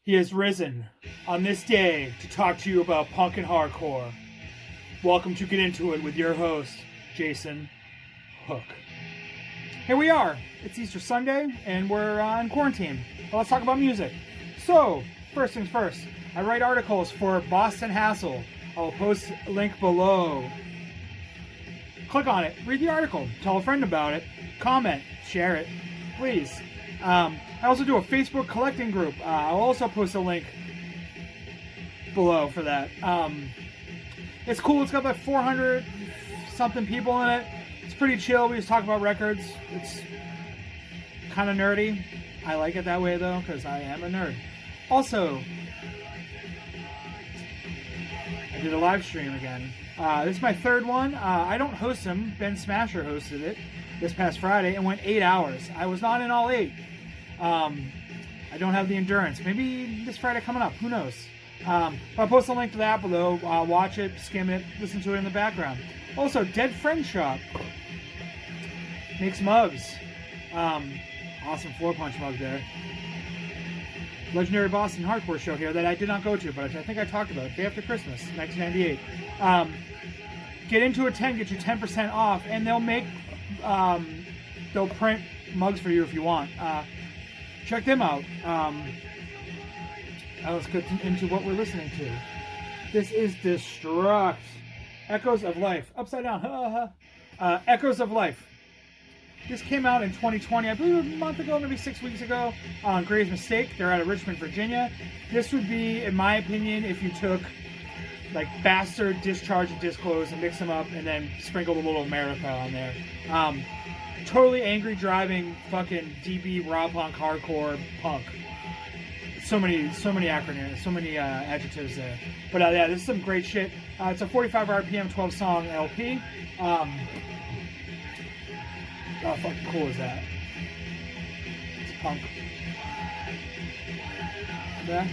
He has risen on this day to talk to you about punk and hardcore. Welcome to Get Into It with your host, Jason Hook. Here we are. It's Easter Sunday, and we're in quarantine. Well, let's talk about music. So, first things first, I write articles for Boston Hassle. I'll post a link below. Click on it, read the article, tell a friend about it, comment, share it, please. I also do a Facebook collecting group. I'll also post a link below for that. It's cool. It's got like 400 something people in it. It's pretty chill. We just talk about records. It's kind of nerdy. I like it that way though, because I am a nerd. Also, I did a live stream again. This is my third one. I don't host them. Ben Smasher hosted it this past Friday and went 8 hours. I was not in all 8. I don't have the endurance. Maybe this Friday coming up. Who knows? I'll post a link to that below. Watch it, skim it, listen to it in the background. Also, Dead Friend Shop makes mugs. Awesome floor punch mug there. Legendary Boston Hardcore show here that I did not go to, but I think I talked about it. Day after Christmas, 1998. Get into a 10, get you 10% off, and they'll print mugs for you if you want. Check them out. Let's get into what we're listening to. This is Struct. Echoes of Life. Upside down. Echoes of Life. This came out in 2020, I believe a month ago, maybe 6 weeks ago, on Grave's Mistake. They're out of Richmond, Virginia. This would be, in my opinion, if you took like Bastard, Discharge, and Disclose and mix them up and then sprinkled a little America on there. Totally angry driving, fucking DB, raw punk, hardcore punk. So many acronyms, so many adjectives there. But yeah, this is some great shit. It's a 45 RPM, 12 song LP. How fucking cool is that? It's punk. Yeah.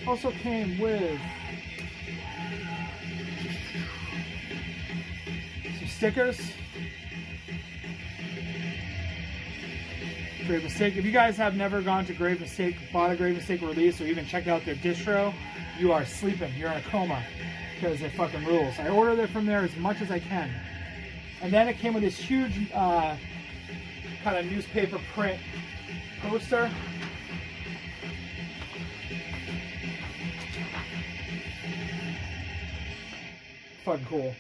Also came with some stickers. Grave Mistake. If you guys have never gone to Grave Mistake, bought a Grave Mistake release, or even checked out their distro, you are sleeping. You're in a coma because it fucking rules. I ordered it from there as much as I can. And then it came with this huge kind of newspaper print poster. Fucking cool.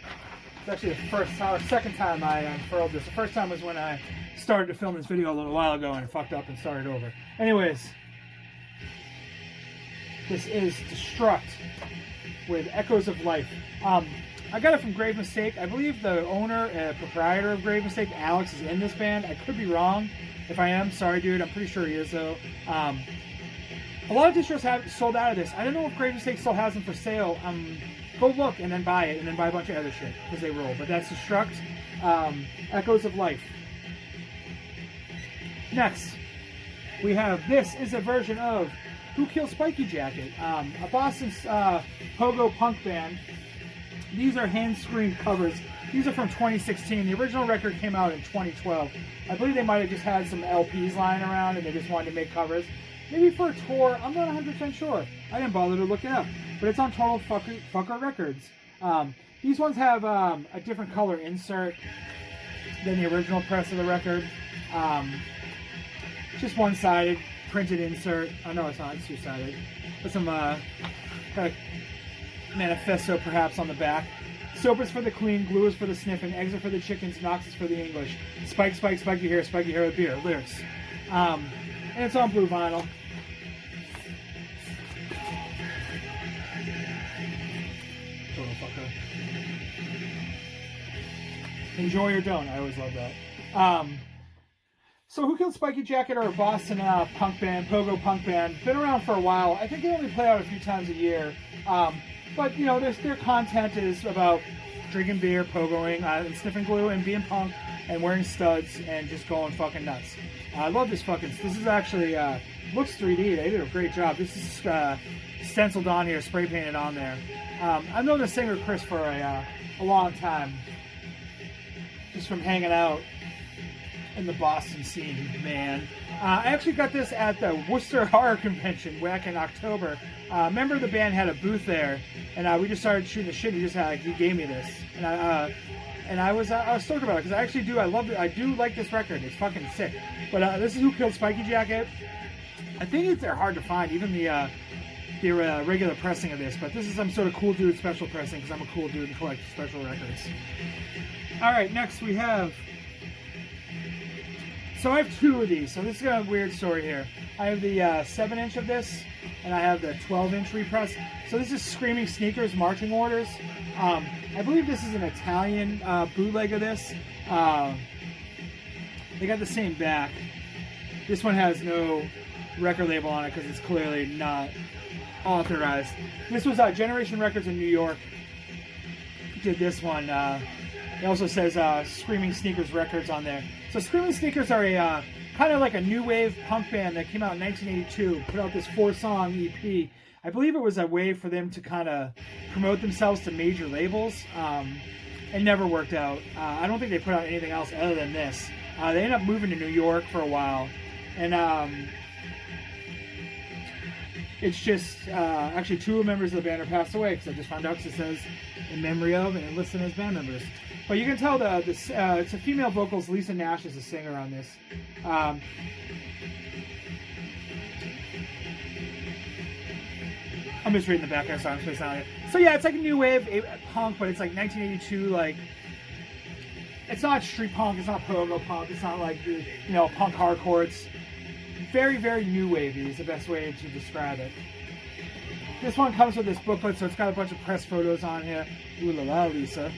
It's actually the second time I unfurled this. The first time was when I started to film this video a little while ago and fucked up and started over. Anyways, this is Struct with Echoes of Life. I got it from Grave Mistake. I believe the owner, proprietor of Grave Mistake, Alex, is in this band. I could be wrong. If I am, sorry, dude. I'm pretty sure he is, though. A lot of distros have sold out of this. I don't know if Grave Mistake still has them for sale. Go look and then buy it, and then buy a bunch of other shit because they roll. But that's the Struct, Echoes of Life. Next, we have this is a version of Who Killed Spiky Jacket, a Boston pogo punk band. These are hand-screened covers. These are from 2016. The original record came out in 2012. I believe they might have just had some LPs lying around and they just wanted to make covers. Maybe for a tour. I'm not 100% sure. I didn't bother to look it up. But it's on Total Fucker Records. These ones have a different color insert than the original press of the record. Just one-sided printed insert. Oh no, it's not. It's two-sided. With some kind of manifesto perhaps on the back. Soap is for the queen, glue is for the sniffing, eggs are for the chickens, Knox is for the English. Spike, spike, spiky hair with beer. Lyrics. And it's on blue vinyl. Total fucker. Enjoy or don't. I always love that. So Who Killed Spiky Jacket are a Boston punk band, pogo punk band. Been around for a while. I think they only play out a few times a year. But, you know, their content is about drinking beer, pogoing, and sniffing glue, and being punk, and wearing studs, and just going fucking nuts. I love this this is actually, looks 3D. They did a great job. This is stenciled on here, spray painted on there. I've known the singer Chris for a long time. Just from hanging out in the Boston scene, man. I actually got this at the Worcester Horror Convention back in October. A member of the band had a booth there, and we just started shooting the shit. He just had, he gave me this, and I was stoked about it because I actually do. I love it. I do like this record. It's fucking sick. But this is Who Killed Spiky Jacket. I think they're hard to find, even the regular pressing of this. But this is some sort of cool dude special pressing because I'm a cool dude and collect special records. All right, next we have. So I have two of these. So this is a weird story here. I have the 7-inch of this, and I have the 12-inch repress. So this is Screaming Sneakers Marching Orders. I believe this is an Italian bootleg of this. They got the same back. This one has no record label on it because it's clearly not authorized. This was Generation Records in New York. Did this one. It also says Screaming Sneakers Records on there. So Screaming Sneakers are a kind of like a new wave punk band that came out in 1982. Put out this 4-song EP. I believe it was a way for them to kind of promote themselves to major labels. It never worked out. I don't think they put out anything else other than this. They ended up moving to New York for a while. And it's just, actually 2 members of the band are passed away because I just found out because it says in memory of and it lists them as band members. But you can tell it's a female vocals. Lisa Nash is a singer on this. I'm just reading the back of the song space on it. So yeah, it's like a new wave punk, but it's like 1982. Like, it's not street punk, it's not pogo punk, it's not like punk hardcore. It's very, very new wavy is the best way to describe it. This one comes with this booklet, so it's got a bunch of press photos on here. Ooh la la, Lisa.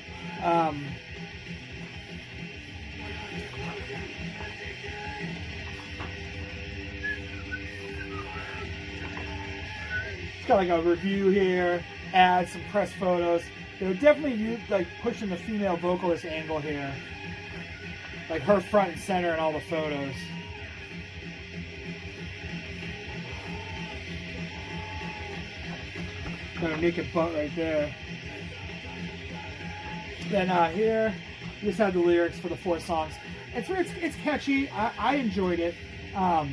It's got like a review here, ads, some press photos. They're definitely like pushing the female vocalist angle here. Like her front and center in all the photos. Got a naked butt right there. Then here, we just had the lyrics for the 4 songs. It's catchy. I enjoyed it. I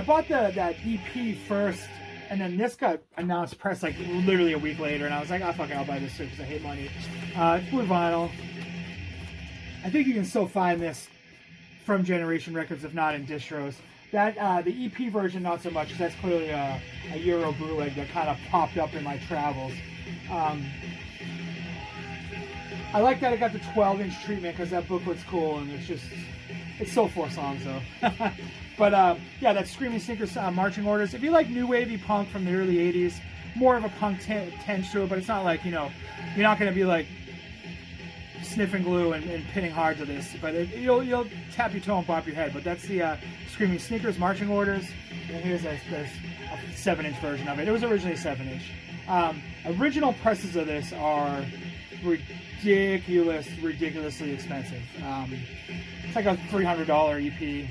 bought that EP first, and then this got announced press like literally a week later, and I was like, fuck it, I'll buy this too because I hate money. It's blue vinyl. I think you can still find this from Generation Records, if not in distros. That the EP version, not so much, because that's clearly a Euro bootleg that kind of popped up in my travels. I like that it got the 12-inch treatment because that booklet's cool, and it's still 4 songs though. But yeah, that's Screaming Sneakers Marching Orders. If you like new wavy punk from the early 80s, more of a punk tinge to it, but it's not like, you're not going to be like sniffing glue and pitting hard to this, but you'll tap your toe and bop your head. But that's the Screaming Sneakers Marching Orders, and here's a 7-inch version of it. It was originally a 7-inch. Original presses of this are ridiculously expensive. It's like a $300 EP.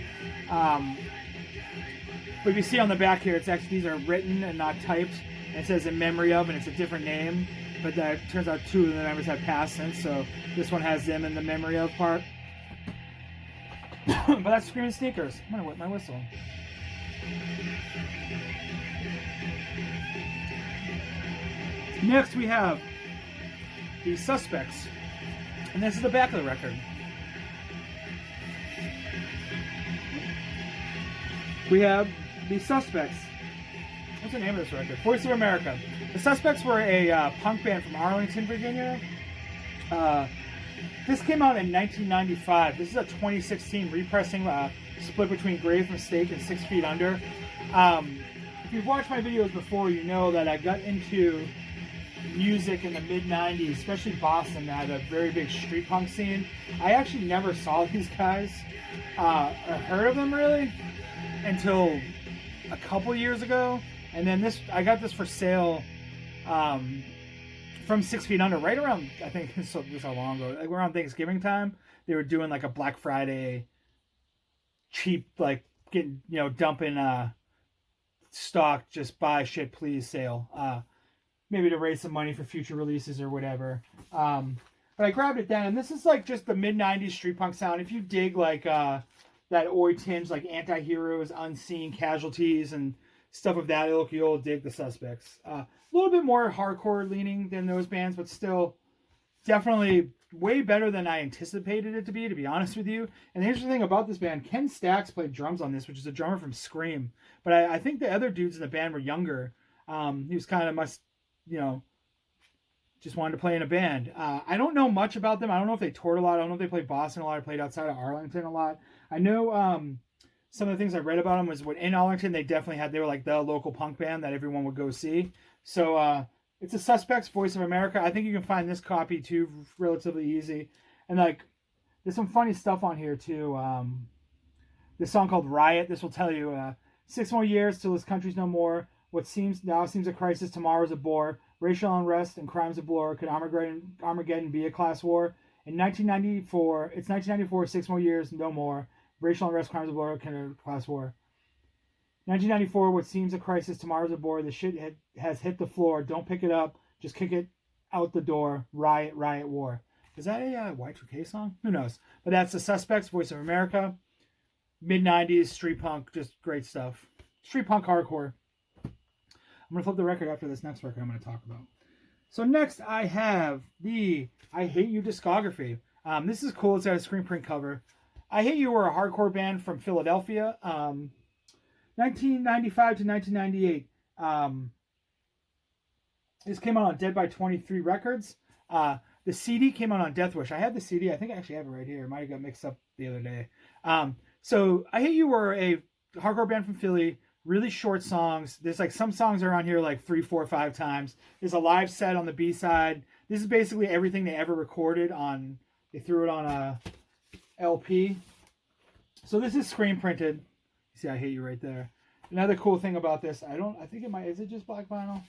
But if you see on the back here, these are written and not typed. And it says in memory of, and it's a different name. But that turns out 2 of the members have passed since, so this one has them in the memory of part. But that's Screaming Sneakers. I'm gonna wet my whistle. Next we have the Suspects, and this is the back of the record. We have the Suspects. What's the name of this record? Voice of America. The Suspects were a punk band from Arlington, Virginia. This came out in 1995. This is a 2016 repressing split between Grave Mistake and 6 Feet Under. If you've watched my videos before, you know that I got into music in the mid-90s, especially Boston, that had a very big street punk scene. I actually never saw these guys or heard of them really until a couple years ago. And then I got this for sale from 6 Feet Under right around, I think this was how long ago, like around Thanksgiving time. They were doing like a Black Friday cheap, like getting, dumping stock, just buy shit please sale. Maybe to raise some money for future releases or whatever. But I grabbed it then, and this is like just the mid-90s street punk sound. If you dig like that oi tinge, like anti-heroes, unseen casualties, and stuff of that ilk. You'll dig the Suspects. A little bit more hardcore leaning than those bands, but still definitely way better than I anticipated it to be honest with you. And the interesting thing about this band, Ken Stacks played drums on this, which is a drummer from Scream. But I think the other dudes in the band were younger. He was kind of just wanted to play in a band. I don't know much about them. I don't know if they toured a lot. I don't know if they played Boston a lot or played outside of Arlington a lot. I know some of the things I read about them was when in Arlington they were like the local punk band that everyone would go see. So it's a Suspects, Voice of America. I think you can find this copy too relatively easy. And like there's some funny stuff on here too. This song called Riot. This will tell you 6 more years till this country's no more. What seems a crisis, tomorrow's a bore. Racial unrest and crimes of blur. Could Armageddon be a class war? In 1994, it's 1994, 6 more years, no more. Racial unrest, crimes of blur, can a class war. 1994, what seems a crisis, tomorrow's a bore. The shit has hit the floor. Don't pick it up. Just kick it out the door. Riot, riot, war. Is that a Y2K song? Who knows? But that's the Suspects, Voice of America. Mid-90s, street punk, just great stuff. Street punk hardcore. I'm going to flip the record after this next record I'm going to talk about. So next I have the I Hate You discography. This is cool. It's got a screen print cover. I Hate You were a hardcore band from Philadelphia. 1995 to 1998. This came out on Dead by 23 Records. The CD came out on Death Wish. I had the CD. I think I actually have it right here. It might have got mixed up the other day. So I Hate You were a hardcore band from Philly. Really short songs. There's like some songs are on here like 3, 4, 5 times. There's a live set on the B-side. This is basically everything they ever recorded on. They threw it on a LP. So this is screen printed. You see, I Hate You right there. Another cool thing about this, I think it might, is it just black vinyl?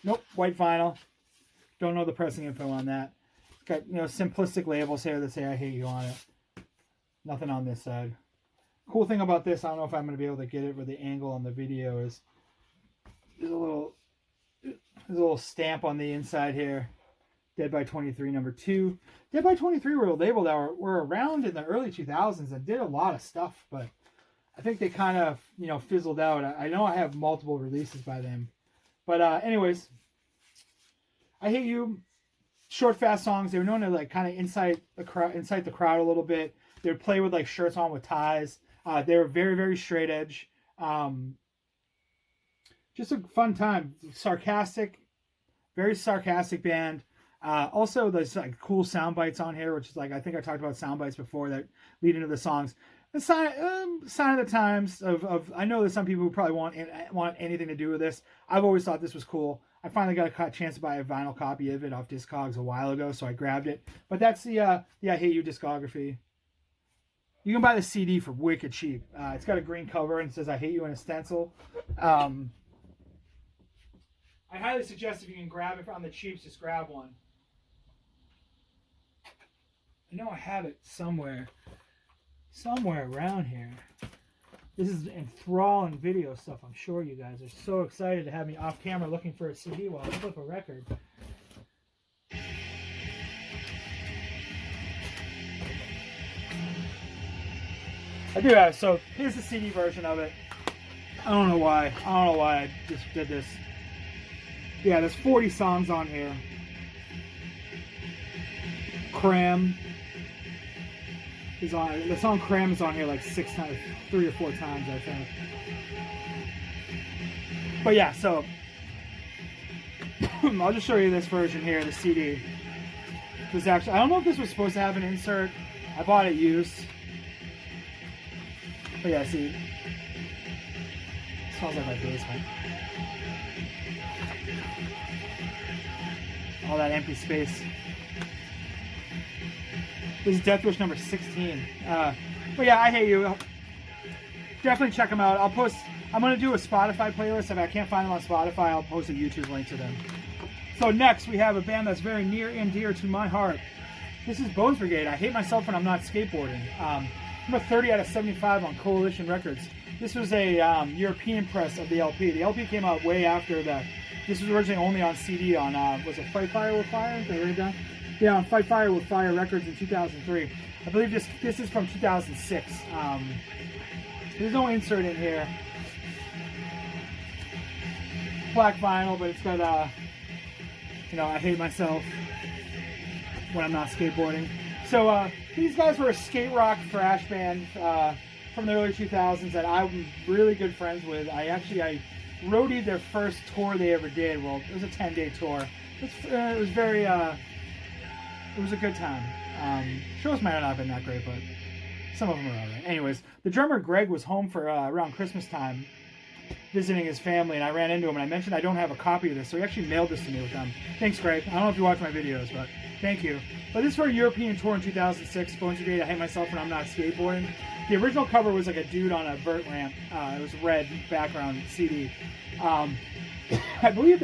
Nope, white vinyl. Don't know the pressing info on that. It's got, simplistic labels here that say I Hate You on it. Nothing on this side. Cool thing about this, I don't know if I'm going to be able to get it where the angle on the video is. There's a little stamp on the inside here. Dead by 23 number 2. Dead by 23 were a label that were around in the early 2000s and did a lot of stuff, but I think they kind of, fizzled out. I know I have multiple releases by them. But anyways, I Hate You, short, fast songs. They were known to like kind of incite the crowd a little bit. They would play with like shirts on with ties. They were very, very straight edge. Just a fun time. Sarcastic, very sarcastic band. Also, there's like cool sound bites on here, which is like, I think I talked about sound bites before that lead into the songs. The sign of the times of I know there's some people who probably want anything to do with this. I've always thought this was cool. I finally got a chance to buy a vinyl copy of it off Discogs a while ago, so I grabbed it. But that's the I Hate You discography. You can buy the CD for wicked cheap. It's got a green cover and it says I Hate You in a stencil. I highly suggest if you can grab it on the cheaps, just grab one. I know I have it somewhere around here. This is enthralling video stuff. I'm sure you guys are so excited to have me off camera looking for a CD while I flip a record. I do have, so here's the CD version of it. I don't know why I just did this. Yeah, there's 40 songs on here. Cram is on, the song Cram is on here like 6 times, 3 or 4 times, I think. But yeah, so I'll just show you this version here, the CD. This actually, I don't know if this was supposed to have an insert. I bought it used. But yeah, see, it smells like my basement. All that empty space. This is Death Wish number 16. But yeah, I Hate You. Definitely check them out. I'm going to do a Spotify playlist. If I can't find them on Spotify, I'll post a YouTube link to them. So next, we have a band that's very near and dear to my heart. This is Bones Brigade. I hate myself when I'm not skateboarding. Number 30 out of 75 on Coalition Records. This was a European press of the LP. The LP came out way after that. This was originally only on CD on, was it Fight Fire with Fire? Did I write it down? Yeah, on Fight Fire with Fire Records in 2003. I believe this is from 2006. There's no insert in here. Black vinyl, but it's got you know, I hate myself when I'm not skateboarding. So these guys were a skate rock thrash band from the early 2000s that I'm really good friends with. I roadied their first tour they ever did. Well, it was a 10-day tour. It was very it was a good time. Shows might not have been that great, but some of them are alright. Anyways, the drummer Greg was home for around Christmas time, visiting his family, and I ran into him, and I mentioned I don't have a copy of this, so he actually mailed this to me with them. Thanks, Greg. I don't know if you watch my videos, but thank you. But this is for a European tour in 2006, Bones Brigade, I Hate Myself When I'm Not Skateboarding. The original cover was like a dude on a vert ramp. It was red background CD. I believe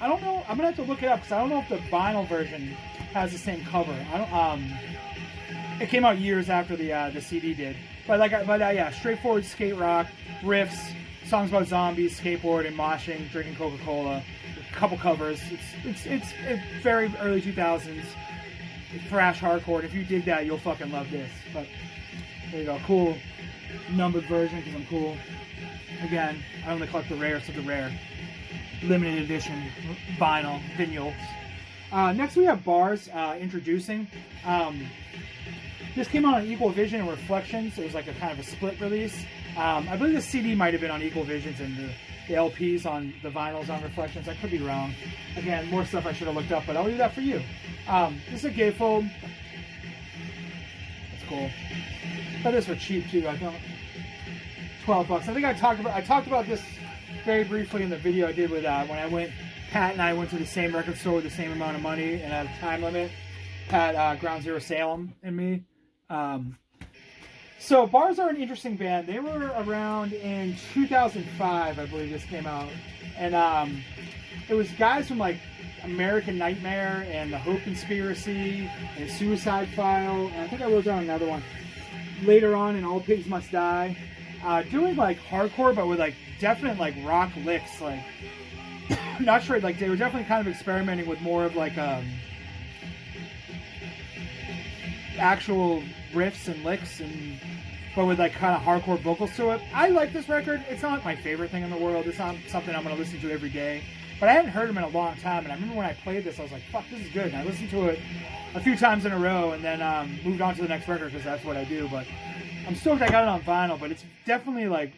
I don't know, I'm going to have to look it up, because I don't know if the vinyl version has the same cover. I don't, it came out years after the CD did. But yeah, straightforward skate rock, riffs, songs about zombies, skateboarding, moshing, drinking Coca-Cola, a couple covers. It's very early 2000s thrash hardcore. And if you dig that, you'll fucking love this. But there you go, cool numbered version because I'm cool. Again, I only collect the rares of the rare limited edition vinyl vinyls. Next we have Bars introducing. This came out on Equal Vision and Reflections. It was like a kind of a split release. I believe the CD might have been on Equal Visions and the LPs on the vinyls on Reflections. I could be wrong. Again, more stuff I should have looked up, but I'll leave that for you. This is a gatefold. That's cool. But this for cheap too. I don't. $12. I think I talked about this very briefly in the video I did with when I went. Pat and I went to the same record store with the same amount of money and had a time limit. Pat, Ground Zero Salem, and me. So Bars are an interesting band. They were around in 2005, I believe this came out. And it was guys from like American Nightmare and The Hope Conspiracy and Suicide File. And I think I wrote down another one. Later on in All Pigs Must Die. Doing like hardcore, but with like definite like rock licks. Like, not sure, like they were definitely kind of experimenting with more of like actual riffs and licks, but with like kind of hardcore vocals to it. I like this record. It's not my favorite thing in the world. It's not something I'm going to listen to every day. But I hadn't heard them in a long time, and I remember when I played this, I was like, fuck, this is good. And I listened to it a few times in a row, and then moved on to the next record, because that's what I do. But I'm stoked I got it on vinyl, but it's definitely like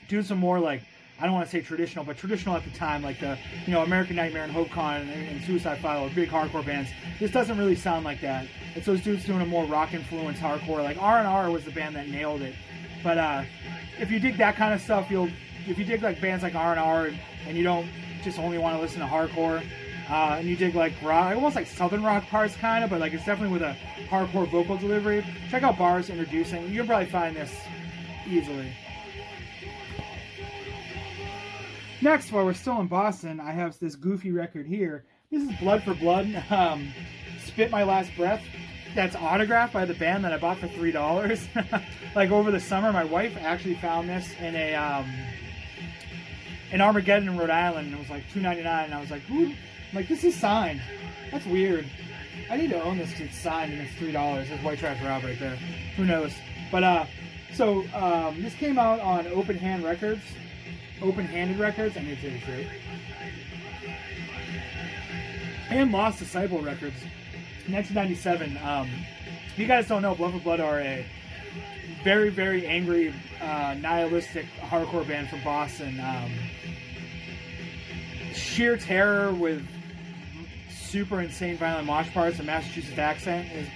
doing some more like, I don't want to say traditional, but traditional at the time, like the, you know, American Nightmare and Hope Con and Suicide File are big hardcore bands. This doesn't really sound like that. It's those dudes doing a more rock influenced hardcore. Like R&R was the band that nailed it. But if you dig that kind of stuff, if you dig like bands like R&R and you don't just only want to listen to hardcore, and you dig like rock, almost like southern rock parts kind of, but like it's definitely with a hardcore vocal delivery, check out Bars Introducing. You'll probably find this easily. Next, while we're still in Boston, I have this goofy record here. This is Blood for Blood, Spit My Last Breath. That's autographed by the band that I bought for $3. Like over the summer, my wife actually found this in in Armageddon in Rhode Island, and it was like $2.99, and I was like, ooh, I'm like, this is signed. That's weird. I need to own this because it's signed and it's $3. It's White Trash Rob right there. Who knows? But so this came out on Open-Handed Records. I need to say this right. And Lost Disciple Records. 1997. If you guys don't know, Blood for Blood are a very, very angry, nihilistic hardcore band from Boston. Sheer terror with super insane violent mosh parts and Massachusetts accent is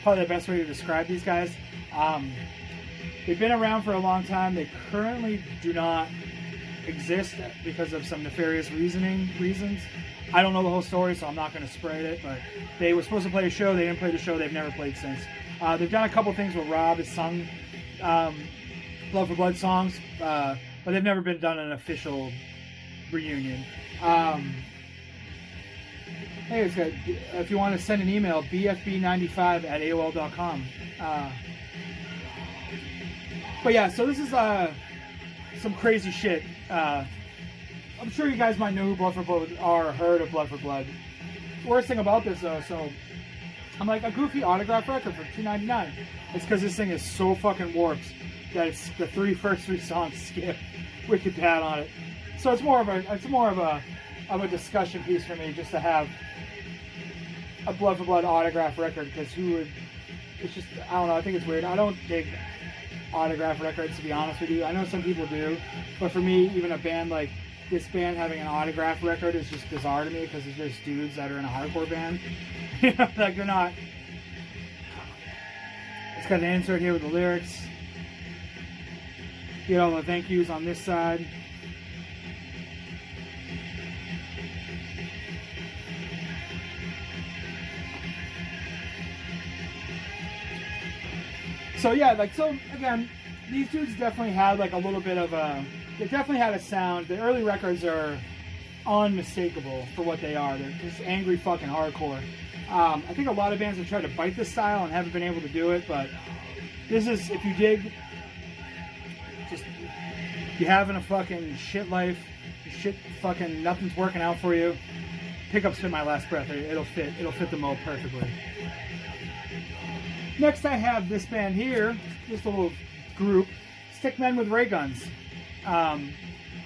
probably the best way to describe these guys. They've been around for a long time. They currently do not exist because of some nefarious reasons. I don't know the whole story, so I'm not going to spread it, but they were supposed to play a show. They didn't play the show. They've never played since. They've done a couple things where Rob has sung Blood for Blood songs, but they've never been done an official reunion. Hey, it's good. If you want to send an email, bfb95@aol.com. But yeah, so this is some crazy shit. I'm sure you guys might know who Blood for Blood are, or heard of Blood for Blood. Worst thing about this, though, so I'm like, a goofy autograph record for $2.99. It's because this thing is so fucking warped that it's the first three songs skip wicked bad on it. So it's more of a discussion piece for me, just to have a blood for blood autograph record, because who would? It's just, I don't know. I think it's weird. I don't dig autograph records, to be honest with you. I know some people do, but for me, even a band like this band having an autograph record is just bizarre to me, because it's just dudes that are in a hardcore band. You know, like, they're not. It's got an insert here with the lyrics. You know, the thank yous on this side. So yeah, like, so again, these dudes definitely had like a little bit of a, they definitely had a sound. The early records are unmistakable for what they are. They're just angry fucking hardcore. I think a lot of bands have tried to bite this style and haven't been able to do it, but this is, if you dig, just, you having a fucking shit life, shit fucking, nothing's working out for you, pick up Spit My Last Breath. It'll fit the mold perfectly. Next I have this band here, this little group, Stickman with Ray Guns,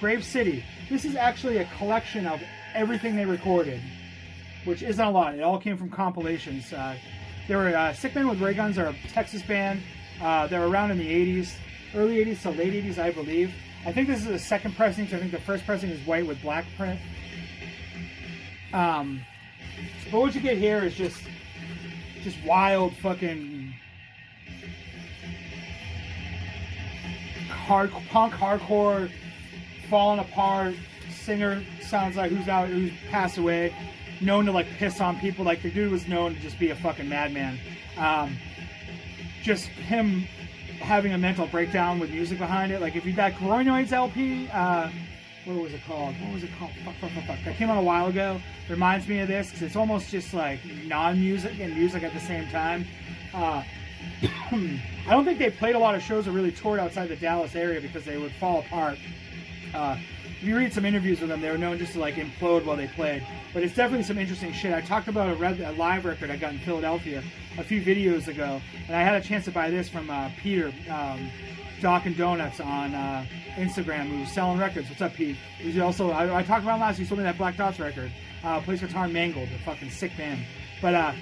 Grave City. This is actually a collection of everything they recorded, which isn't a lot. It all came from compilations. They were Stickman with Ray Guns are a Texas band. They were around in the 80s, early 80s to late 80s, I believe. I think this is the second pressing, so I think the first pressing is white with black print. But what you get here is just wild fucking punk hardcore, falling apart. Singer sounds like who's passed away, known to like piss on people. Like, the dude was known to just be a fucking madman. Just him having a mental breakdown with music behind it. Like, if you that Groinoids LP, what was it called? Fuck. That came out a while ago. Reminds me of this, because it's almost just like non-music and music at the same time. I don't think they played a lot of shows or really toured outside the Dallas area, because they would fall apart. If you read some interviews with them, they were known just to like implode while they played. But it's definitely some interesting shit. I talked about a live record I got in Philadelphia a few videos ago, and I had a chance to buy this from Peter, Doc and Donuts on Instagram, who's selling records. What's up, Pete? He's also, I talked about him last week. He sold me that Black Dots record. Plays guitar in Mangled, a fucking sick band. But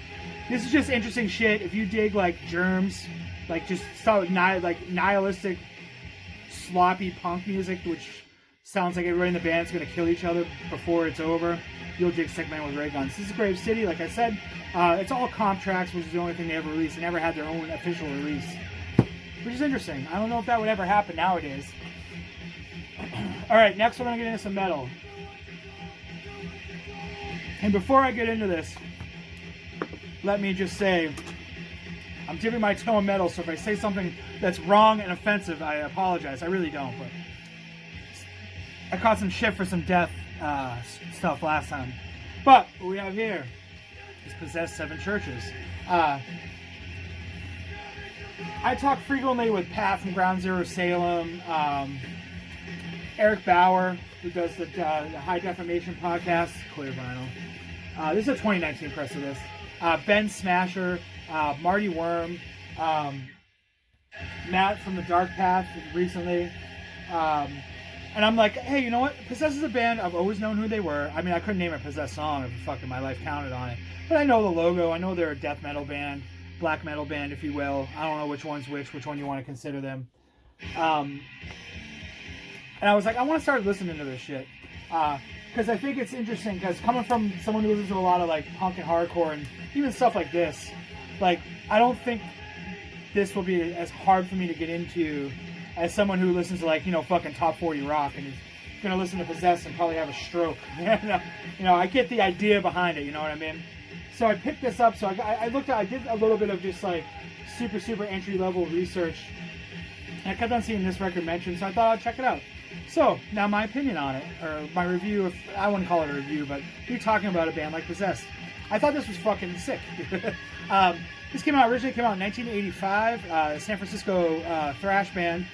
this is just interesting shit. If you dig like Germs, like just start with nihilistic, sloppy punk music, which sounds like everybody in the band is going to kill each other before it's over, you'll dig Stickman with Ray Guns. This is Grave City, like I said. It's all comp tracks, which is the only thing they ever released. They never had their own official release, which is interesting. I don't know if that would ever happen nowadays. Alright, next we're going to get into some metal. And before I get into this, let me just say, I'm dipping my toe in metal, so if I say something that's wrong and offensive, I apologize. I really don't, but I caught some shit for some death stuff last time. But what we have here is Possessed Seven Churches. I talk frequently with Pat from Ground Zero Salem, Eric Bauer, who does the High Defamation podcast, Clear Vinyl. This is a 2019 press of this. Ben Smasher, Marty Worm, Matt from the Dark Path recently. And I'm like, hey, you know what? Possessed is a band I've always known who they were. I mean, I couldn't name a Possessed song if fucking my life counted on it. But I know the logo. I know they're a death metal band, black metal band, if you will. I don't know which one's which one you want to consider them. And I was like, I want to start listening to this shit. Because I think it's interesting, because coming from someone who listens to a lot of like punk and hardcore and even stuff like this, like, I don't think this will be as hard for me to get into as someone who listens to, like, you know, fucking top 40 rock and is going to listen to Possessed and probably have a stroke. You know, I get the idea behind it, you know what I mean? So I picked this up, so I did a little bit of just like super entry-level research, and I kept on seeing this record mentioned, so I thought I'd check it out. So, now my opinion on it, or my review, if I wouldn't call it a review, but me talking about a band like Possessed. I thought this was fucking sick. This originally came out in 1985. San Francisco thrash band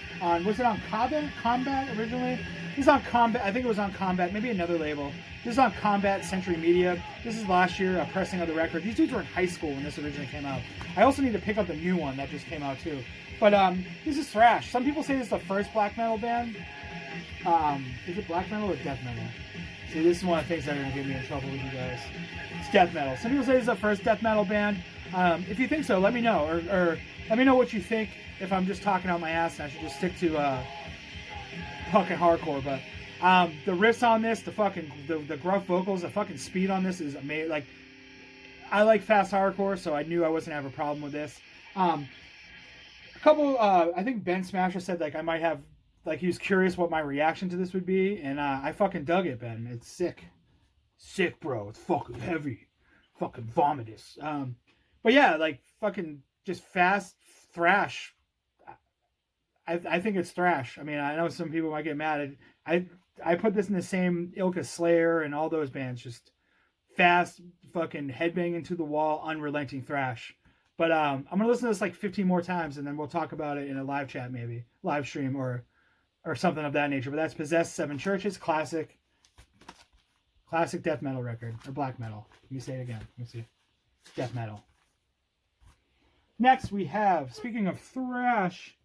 was it on Combat originally? This is on Combat. I think it was on Combat, maybe another label. This is on Combat Century Media. This is last year, a pressing of the record. These dudes were in high school when this originally came out. I also need to pick up the new one that just came out too. But this is thrash. Some people say this is the first black metal band. Is it black metal or death metal? See, this is one of the things that are going to get me in trouble with you guys. It's death metal. Some people say this is the first death metal band. If you think so, let me know. Or let me know what you think if I'm just talking out my ass and I should just stick to punk and hardcore. But the riffs on this, the gruff vocals, the fucking speed on this is amazing. Like, I like fast hardcore, so I knew I wasn't going to have a problem with this. I think Ben Smasher said, like, I might have, like, he was curious what my reaction to this would be, and I fucking dug it, Ben. It's sick. Sick, bro. It's fucking heavy. Fucking vomitous. But yeah, like, fucking just fast thrash. I think it's thrash. I mean, I know some people might get mad. I put this in the same ilk as Slayer and all those bands. Just fast, fucking headbanging to the wall, unrelenting thrash. But I'm going to listen to this like 15 more times, and then we'll talk about it in a live chat, maybe. Live stream or something of that nature. But that's Possessed Seven Churches, classic death metal record. Or black metal. Let me say it again. Let me see. Death metal. Next we have, speaking of thrash,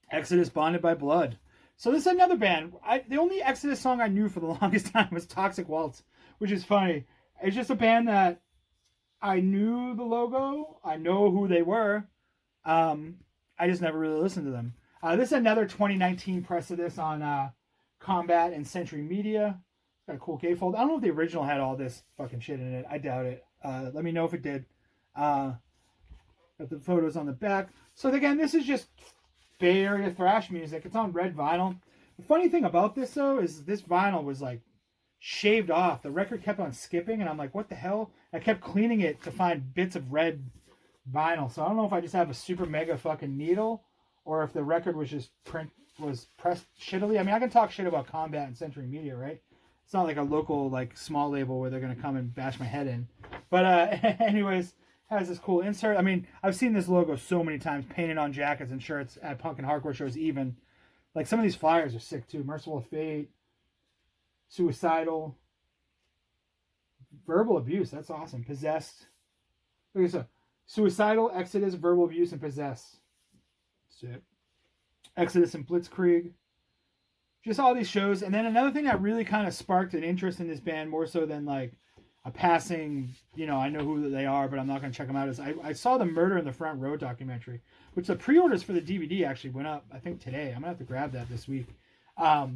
Exodus Bonded by Blood. So this is another band. The only Exodus song I knew for the longest time was Toxic Waltz, which is funny. It's just a band that I knew the logo. I know who they were. I just never really listened to them. This is another 2019 press of this on Combat and Century Media. It's got a cool gatefold. I don't know if the original had all this fucking shit in it. I doubt it. Let me know if it did. Got the photos on the back. So again, this is just Bay Area thrash music. It's on red vinyl. The funny thing about this though is this vinyl was like shaved off. The record kept on skipping, and I'm like, what the hell? I kept cleaning it to find bits of red vinyl. So I don't know if I just have a super mega fucking needle, or if the record was just pressed shittily. I mean, I can talk shit about Combat and Century Media, right? It's not like a local, like, small label where they're gonna come and bash my head in. But anyways, has this cool insert. I mean, I've seen this logo so many times painted on jackets and shirts at punk and hardcore shows. Even like some of these flyers are sick too. Merciful Fate, Suicidal, Verbal Abuse. That's awesome. Possessed. Look at this. Suicidal, Exodus, Verbal Abuse, and Possessed. Sick. Exodus and Blitzkrieg. Just all these shows. And then another thing that really kind of sparked an interest in this band, more so than like a passing, you know, I know who they are, but I'm not going to check them out, is I saw the Murder in the Front Row documentary, which the pre-orders for the DVD actually went up, I think, today. I'm going to have to grab that this week. I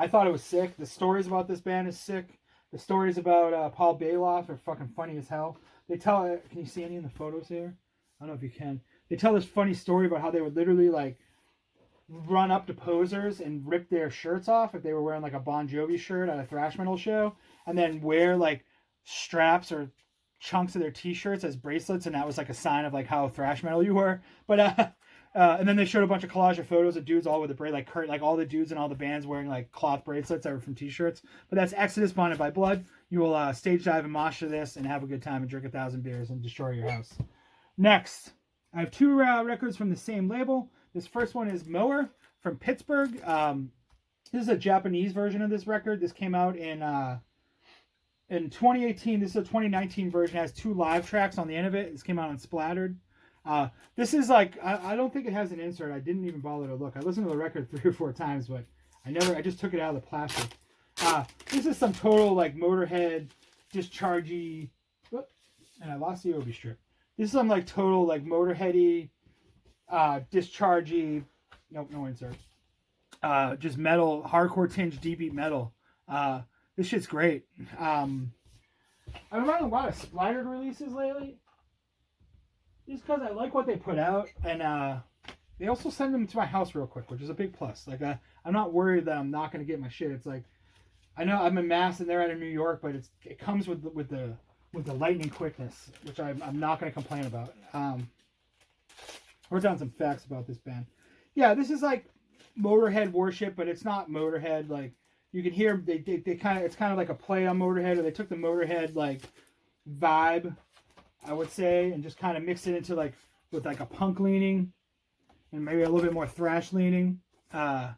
thought it was sick. The stories about this band is sick. The stories about Paul Bailoff are fucking funny as hell. They tell, can you see any in the photos here? I don't know if you can. They tell this funny story about how they would literally like run up to posers and rip their shirts off if they were wearing like a Bon Jovi shirt at a thrash metal show, and then wear like straps chunks of their t-shirts as bracelets, and that was like a sign of like how thrash metal you were. But and then they showed a bunch of collage of photos of dudes all with a braid, like Kurt, like all the dudes in all the bands wearing like cloth bracelets that were from t-shirts. But that's Exodus Bonded by Blood. You will stage dive and mosh to this and have a good time and drink 1,000 beers and destroy your house. Next, I have two records from the same label. This first one is Mower from Pittsburgh. This is a Japanese version of this record. This came out in 2018. This is a 2019 version. It has 2 live tracks on the end of it. This came out on Splattered. This is like, I don't think it has an insert. I didn't even bother to look. I listened to the record 3 or 4 times, but I just took it out of the plastic. This is some total like Motorhead, dischargey, and I lost the Obi strip. This is some like total like Motorheady, dischargey, nope, no insert. Just metal, hardcore tinge, deep beat metal. This shit's great. I've been running a lot of splattered releases lately, just because I like what they put out, and they also send them to my house real quick, which is a big plus. Like I'm not worried that I'm not going to get my shit. It's like, I know I'm in Mass and they're out of New York, but it comes with the lightning quickness, which I'm not going to complain about. Wrote down some facts about this band. Yeah, this is like Motorhead worship, but it's not Motorhead. Like, you can hear they kind of, it's kind of like a play on Motorhead, or they took the Motorhead like vibe, I would say, and just kind of mixed it into like with like a punk leaning and maybe a little bit more thrash leaning, and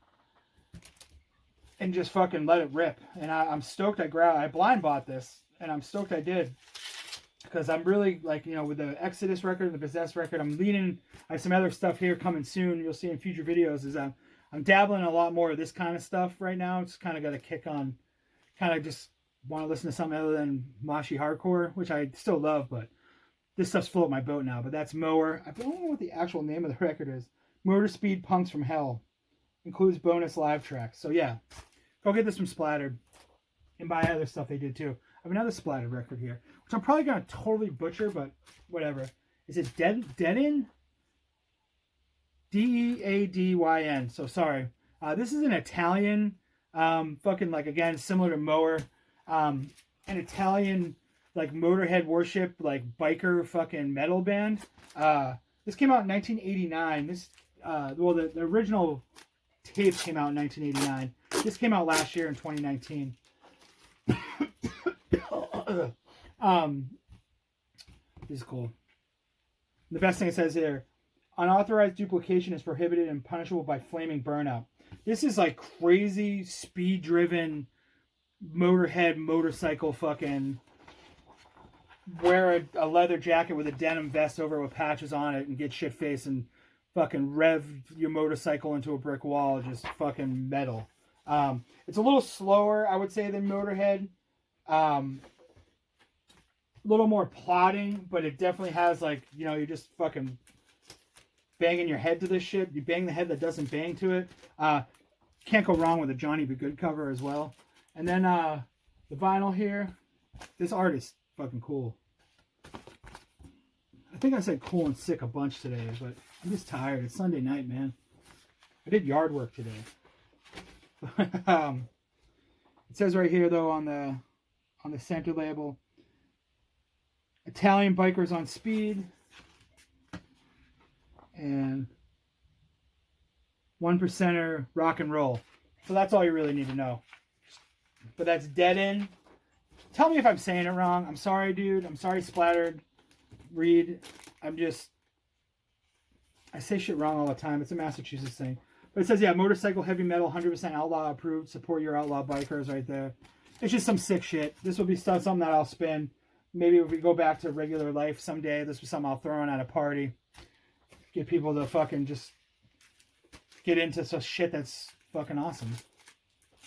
just fucking let it rip. And I'm stoked I blind bought this, and I'm stoked I did, because I'm really like, you know, with the Exodus record and the Possessed record, I'm leaning. I have some other stuff here coming soon. You'll see in future videos. Is I'm dabbling in a lot more of this kind of stuff right now. It's kind of got a kick on, kind of just want to listen to something other than moshy hardcore, which I still love, but this stuff's float my boat now. But that's Mower. I don't know what the actual name of the record is. Motor Speed Punks from Hell. Includes bonus live tracks. So yeah, go get this from Splattered and buy other stuff they did too. I have another Splattered record here, which I'm probably going to totally butcher, but whatever. Is it Deadyn? Deadyn. So sorry. This is an Italian, fucking like, again, similar to Mower, an Italian like Motorhead worship, like biker fucking metal band. This came out in 1989. This, well, the original tape came out in 1989. This came out last year in 2019. This is cool. The best thing it says here: unauthorized duplication is prohibited and punishable by flaming burnout. This is like crazy speed-driven Motorhead motorcycle fucking. Wear a leather jacket with a denim vest over it with patches on it and get shit-faced and fucking rev your motorcycle into a brick wall. Just fucking metal. It's a little slower, I would say, than Motorhead. A little more plodding, but it definitely has, like, you know, you're just fucking banging your head to this shit. You bang the head that doesn't bang to it. Can't go wrong with a Johnny B. Good cover as well. And then the vinyl here. This art is fucking cool. I think I said cool and sick a bunch today, but I'm just tired. It's Sunday night, man. I did yard work today. It says right here, though, on the center label, Italian bikers on speed, and 1%er rock and roll. So that's all you really need to know. But that's Deadyn. Tell me if I'm saying it wrong. I'm sorry, dude. I'm sorry, Splattered. Reed. I say shit wrong all the time. It's a Massachusetts thing. But it says, yeah, motorcycle, heavy metal, 100% outlaw approved. Support your outlaw bikers right there. It's just some sick shit. This will be something that I'll spin. Maybe if we go back to regular life someday, this was something I'll throw in at a party. Get people to fucking just get into some shit that's fucking awesome.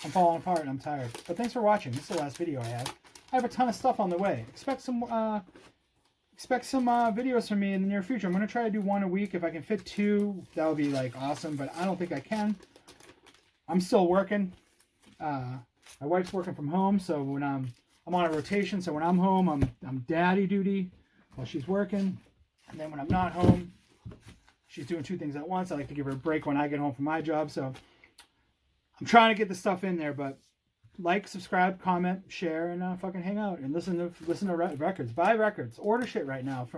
I'm falling apart and I'm tired. But thanks for watching. This is the last video I have. I have a ton of stuff on the way. Expect some videos from me in the near future. I'm going to try to do one a week. If I can fit two, that would be like awesome, but I don't think I can. I'm still working. My wife's working from home, so when I'm on a rotation, so when I'm home, I'm daddy duty while she's working. And then when I'm not home, she's doing two things at once. I like to give her a break when I get home from my job, so I'm trying to get the stuff in there, but like, subscribe, comment, share, and fucking hang out and listen to records. Buy records. Order shit right now from